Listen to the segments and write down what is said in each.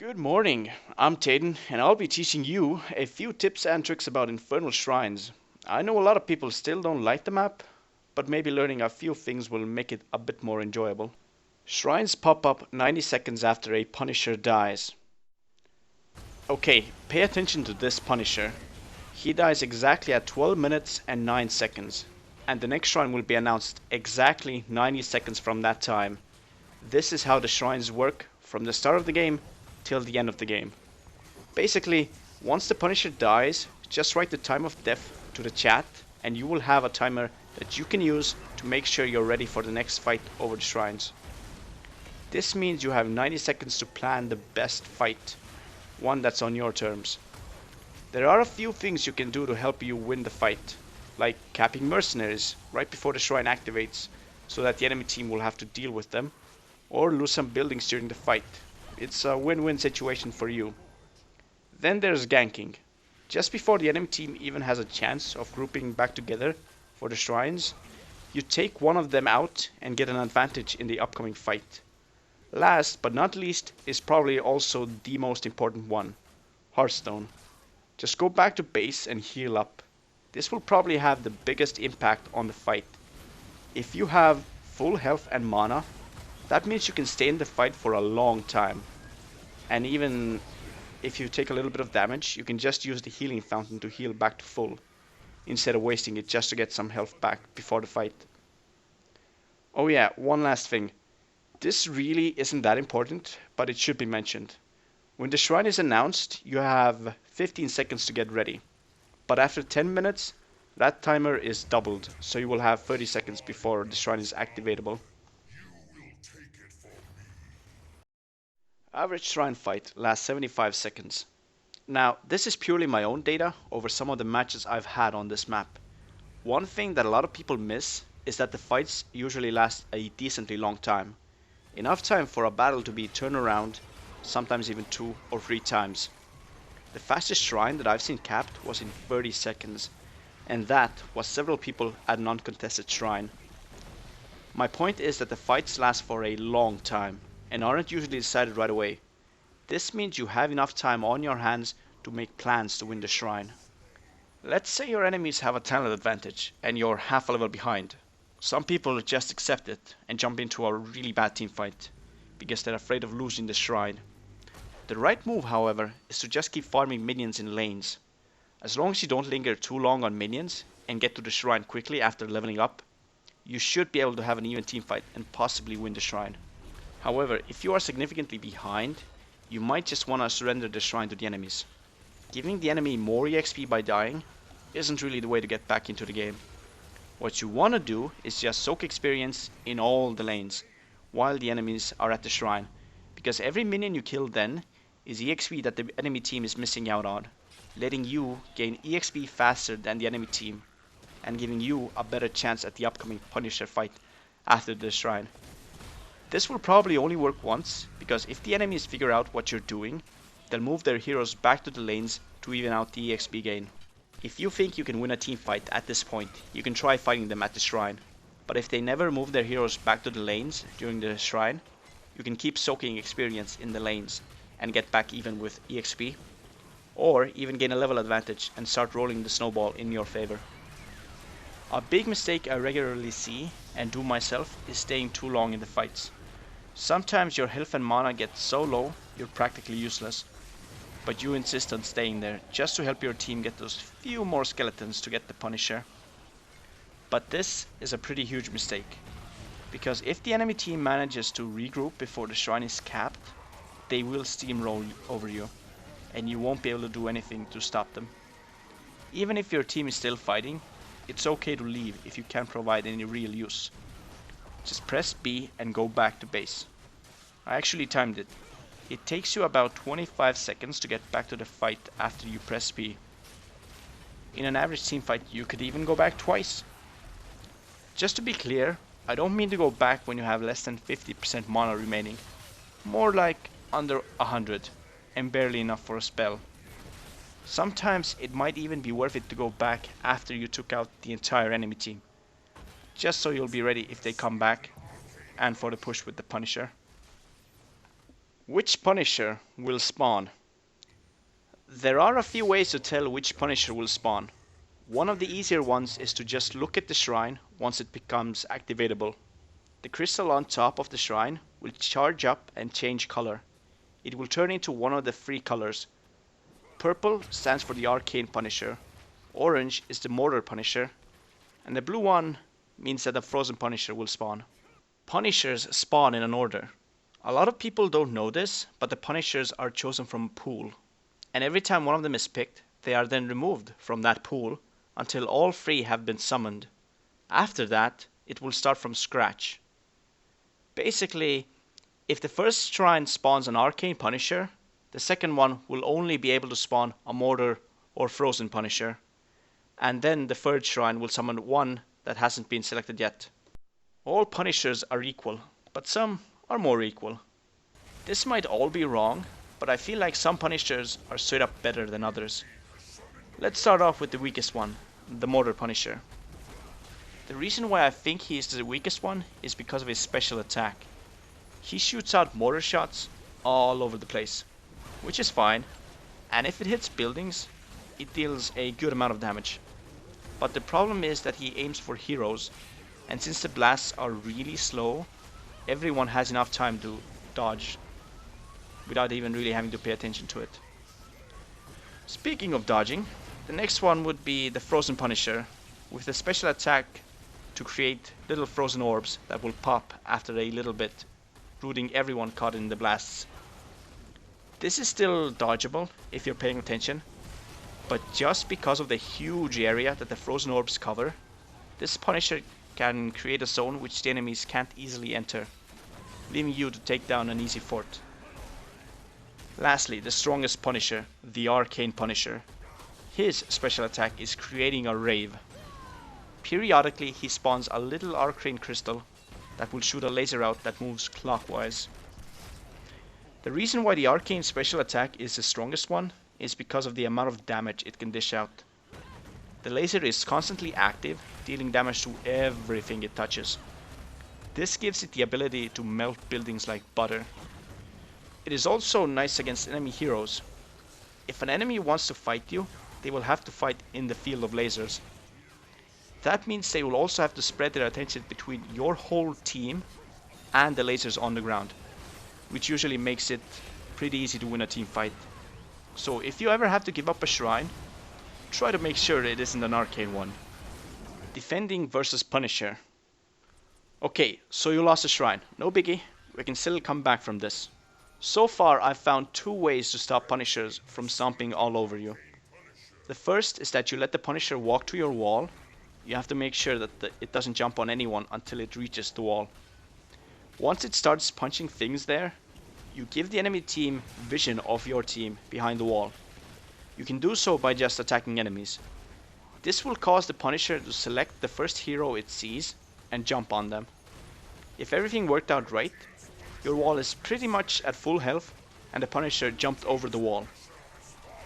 Good morning, I'm Tadin, and I'll be teaching you a few tips and tricks about Infernal Shrines. I know a lot of people still don't like the map, but maybe learning a few things will make it a bit more enjoyable. Shrines pop up 90 seconds after a Punisher dies. Okay, pay attention to this Punisher. He dies exactly at 12 minutes and 9 seconds, and the next shrine will be announced exactly 90 seconds from that time. This is how the shrines work from the start of the game till the end of the game. Basically, once the Punisher dies, just write the time of death to the chat and you will have a timer that you can use to make sure you're ready for the next fight over the shrines. This means you have 90 seconds to plan the best fight, one that's on your terms. There are a few things you can do to help you win the fight, like capping mercenaries right before the shrine activates so that the enemy team will have to deal with them, or lose some buildings during the fight. It's a win-win situation for you. Then there's ganking. Just before the enemy team even has a chance of grouping back together for the shrines, you take one of them out and get an advantage in the upcoming fight. Last but not least is probably also the most important one, Hearthstone. Just go back to base and heal up. This will probably have the biggest impact on the fight. If you have full health and mana, that means you can stay in the fight for a long time. And even if you take a little bit of damage, you can just use the healing fountain to heal back to full, instead of wasting it just to get some health back before the fight. Oh yeah, one last thing. This really isn't that important, but it should be mentioned. When the shrine is announced, you have 15 seconds to get ready. But after 10 minutes, that timer is doubled, so you will have 30 seconds before the shrine is activatable. Average shrine fight lasts 75 seconds. Now, this is purely my own data over some of the matches I've had on this map. One thing that a lot of people miss is that the fights usually last a decently long time. Enough time for a battle to be turned around, sometimes even 2 or 3 times. The fastest shrine that I've seen capped was in 30 seconds, and that was several people at an uncontested shrine. My point is that the fights last for a long time and aren't usually decided right away. This means you have enough time on your hands to make plans to win the shrine. Let's say your enemies have a talent advantage and you're half a level behind. Some people just accept it and jump into a really bad team fight because they're afraid of losing the shrine. The right move, however, is to just keep farming minions in lanes. As long as you don't linger too long on minions and get to the shrine quickly after leveling up, you should be able to have an even team fight and possibly win the shrine. However, if you are significantly behind, you might just want to surrender the shrine to the enemies. Giving the enemy more EXP by dying isn't really the way to get back into the game. What you want to do is just soak experience in all the lanes while the enemies are at the shrine, because every minion you kill then is EXP that the enemy team is missing out on, letting you gain EXP faster than the enemy team and giving you a better chance at the upcoming Punisher fight after the shrine. This will probably only work once, because if the enemies figure out what you're doing, they'll move their heroes back to the lanes to even out the EXP gain. If you think you can win a team fight at this point, you can try fighting them at the shrine. But if they never move their heroes back to the lanes during the shrine, you can keep soaking experience in the lanes and get back even with EXP, or even gain a level advantage and start rolling the snowball in your favor. A big mistake I regularly see and do myself is staying too long in the fights. Sometimes your health and mana get so low you're practically useless, but you insist on staying there just to help your team get those few more skeletons to get the Punisher. But this is a pretty huge mistake, because if the enemy team manages to regroup before the shrine is capped, they will steamroll over you, and you won't be able to do anything to stop them. Even if your team is still fighting, it's okay to leave if you can't provide any real use. Just press B and go back to base. I actually timed it. It takes you about 25 seconds to get back to the fight after you press B. In an average team fight you could even go back twice. Just to be clear, I don't mean to go back when you have less than 50% mana remaining. More like under 100 and barely enough for a spell. Sometimes it might even be worth it to go back after you took out the entire enemy team, just so you'll be ready if they come back and for the push with the Punisher. Which Punisher will spawn? There are a few ways to tell which Punisher will spawn. One of the easier ones is to just look at the shrine once it becomes activatable. The crystal on top of the shrine will charge up and change color. It will turn into one of the three colors. Purple stands for the Arcane Punisher, orange is the Mortar Punisher, and the blue one means that the Frozen Punisher will spawn. Punishers spawn in an order. A lot of people don't know this, but the Punishers are chosen from a pool, and every time one of them is picked, they are then removed from that pool until all three have been summoned. After that, it will start from scratch. Basically, if the first shrine spawns an Arcane Punisher, the second one will only be able to spawn a Mortar or Frozen Punisher, and then the third shrine will summon one that hasn't been selected yet. All Punishers are equal, but some are more equal. This might all be wrong, but I feel like some Punishers are straight up better than others. Let's start off with the weakest one, the Mortar Punisher. The reason why I think he is the weakest one is because of his special attack. He shoots out mortar shots all over the place, which is fine, and if it hits buildings, it deals a good amount of damage. But the problem is that he aims for heroes, and since the blasts are really slow, everyone has enough time to dodge without even really having to pay attention to it. Speaking of dodging, the next one would be the Frozen Punisher, with a special attack to create little frozen orbs that will pop after a little bit, rooting everyone caught in the blasts. This is still dodgeable if you're paying attention, but just because of the huge area that the frozen orbs cover, this Punisher can create a zone which the enemies can't easily enter, leaving you to take down an easy fort. Lastly, the strongest Punisher, the Arcane Punisher. His special attack is creating a rave. Periodically he spawns a little arcane crystal that will shoot a laser out that moves clockwise. The reason why the arcane special attack is the strongest one is because of the amount of damage it can dish out. The laser is constantly active, dealing damage to everything it touches. This gives it the ability to melt buildings like butter. It is also nice against enemy heroes. If an enemy wants to fight you, they will have to fight in the field of lasers. That means they will also have to spread their attention between your whole team and the lasers on the ground, which usually makes it pretty easy to win a team fight. So if you ever have to give up a shrine, try to make sure it isn't an arcane one. Defending versus Punisher. Okay, so you lost a shrine. No biggie, we can still come back from this. So far I've found two ways to stop Punishers from stomping all over you. The first is that you let the Punisher walk to your wall. You have to make sure that it doesn't jump on anyone until it reaches the wall. Once it starts punching things there, you give the enemy team vision of your team behind the wall. You can do so by just attacking enemies. This will cause the Punisher to select the first hero it sees and jump on them. If everything worked out right, your wall is pretty much at full health and the Punisher jumped over the wall.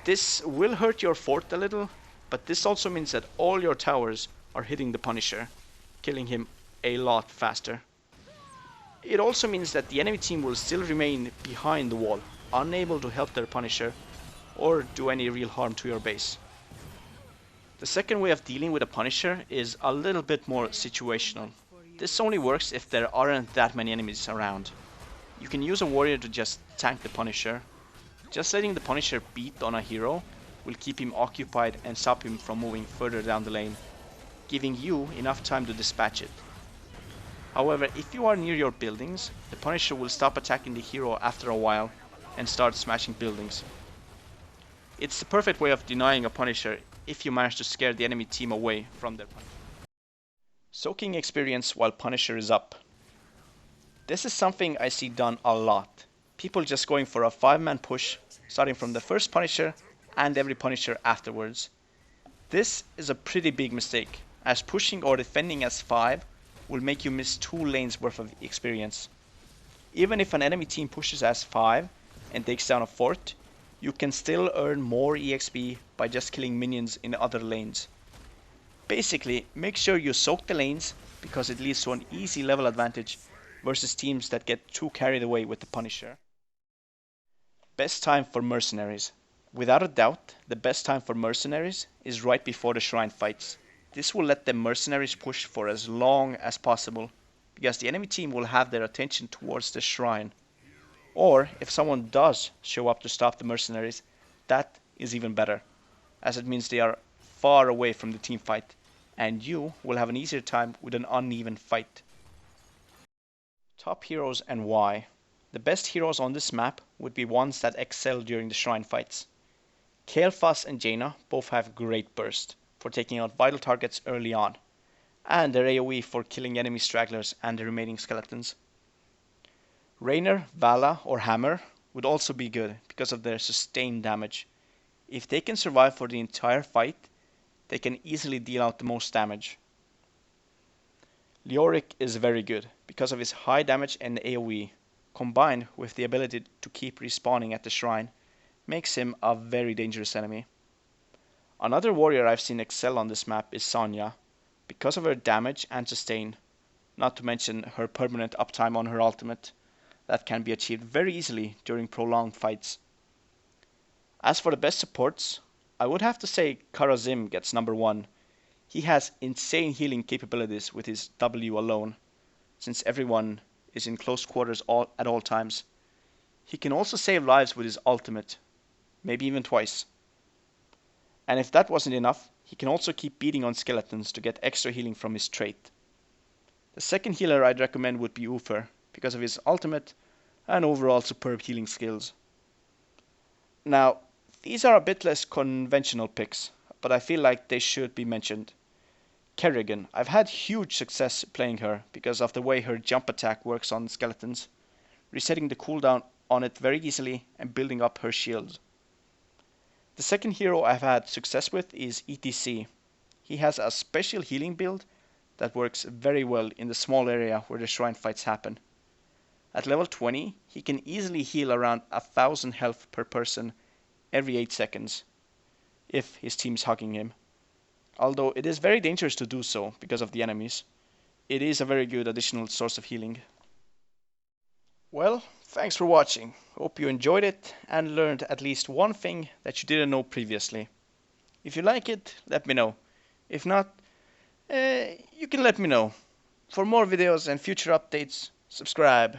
This will hurt your fort a little, but this also means that all your towers are hitting the Punisher, killing him a lot faster. It also means that the enemy team will still remain behind the wall, unable to help their Punisher or do any real harm to your base. The second way of dealing with a Punisher is a little bit more situational. This only works if there aren't that many enemies around. You can use a warrior to just tank the Punisher. Just letting the Punisher beat on a hero will keep him occupied and stop him from moving further down the lane, giving you enough time to dispatch it. However, if you are near your buildings, the Punisher will stop attacking the hero after a while and start smashing buildings. It's the perfect way of denying a Punisher if you manage to scare the enemy team away from their Punisher. Soaking experience while Punisher is up. This is something I see done a lot. People just going for a 5-man push, starting from the first Punisher and every Punisher afterwards. This is a pretty big mistake, as pushing or defending as 5 will make you miss 2 lanes worth of experience. Even if an enemy team pushes as 5 and takes down a fort, you can still earn more EXP by just killing minions in other lanes. Basically, make sure you soak the lanes because it leads to an easy level advantage versus teams that get too carried away with the Punisher. Best time for mercenaries. Without a doubt, the best time for mercenaries is right before the shrine fights. This will let the mercenaries push for as long as possible, because the enemy team will have their attention towards the shrine. Or, if someone does show up to stop the mercenaries, that is even better, as it means they are far away from the team fight, and you will have an easier time with an uneven fight. Top heroes and why. The best heroes on this map would be ones that excel during the shrine fights. Kael'thas and Jaina both have great burst for taking out vital targets early on, and their AoE for killing enemy stragglers and the remaining skeletons. Raynor, Vala or Hammer would also be good because of their sustained damage. If they can survive for the entire fight, they can easily deal out the most damage. Leoric is very good because of his high damage and AoE, combined with the ability to keep respawning at the shrine, makes him a very dangerous enemy. Another warrior I've seen excel on this map is Sonya, because of her damage and sustain, not to mention her permanent uptime on her ultimate, that can be achieved very easily during prolonged fights. As for the best supports, I would have to say Karazim gets number 1. He has insane healing capabilities with his W alone, since everyone is in close quarters at all times. He can also save lives with his ultimate, maybe even twice. And if that wasn't enough, he can also keep beating on skeletons to get extra healing from his trait. The second healer I'd recommend would be Uther, because of his ultimate and overall superb healing skills. Now, these are a bit less conventional picks, but I feel like they should be mentioned. Kerrigan, I've had huge success playing her because of the way her jump attack works on skeletons, resetting the cooldown on it very easily and building up her shield. The second hero I've had success with is ETC. He has a special healing build that works very well in the small area where the shrine fights happen. At level 20, he can easily heal around 1000 health per person every 8 seconds, if his team's hugging him. Although it is very dangerous to do so because of the enemies, it is a very good additional source of healing. Well, thanks for watching. Hope you enjoyed it and learned at least one thing that you didn't know previously. If you like it, let me know. If not, you can let me know. For more videos and future updates, subscribe.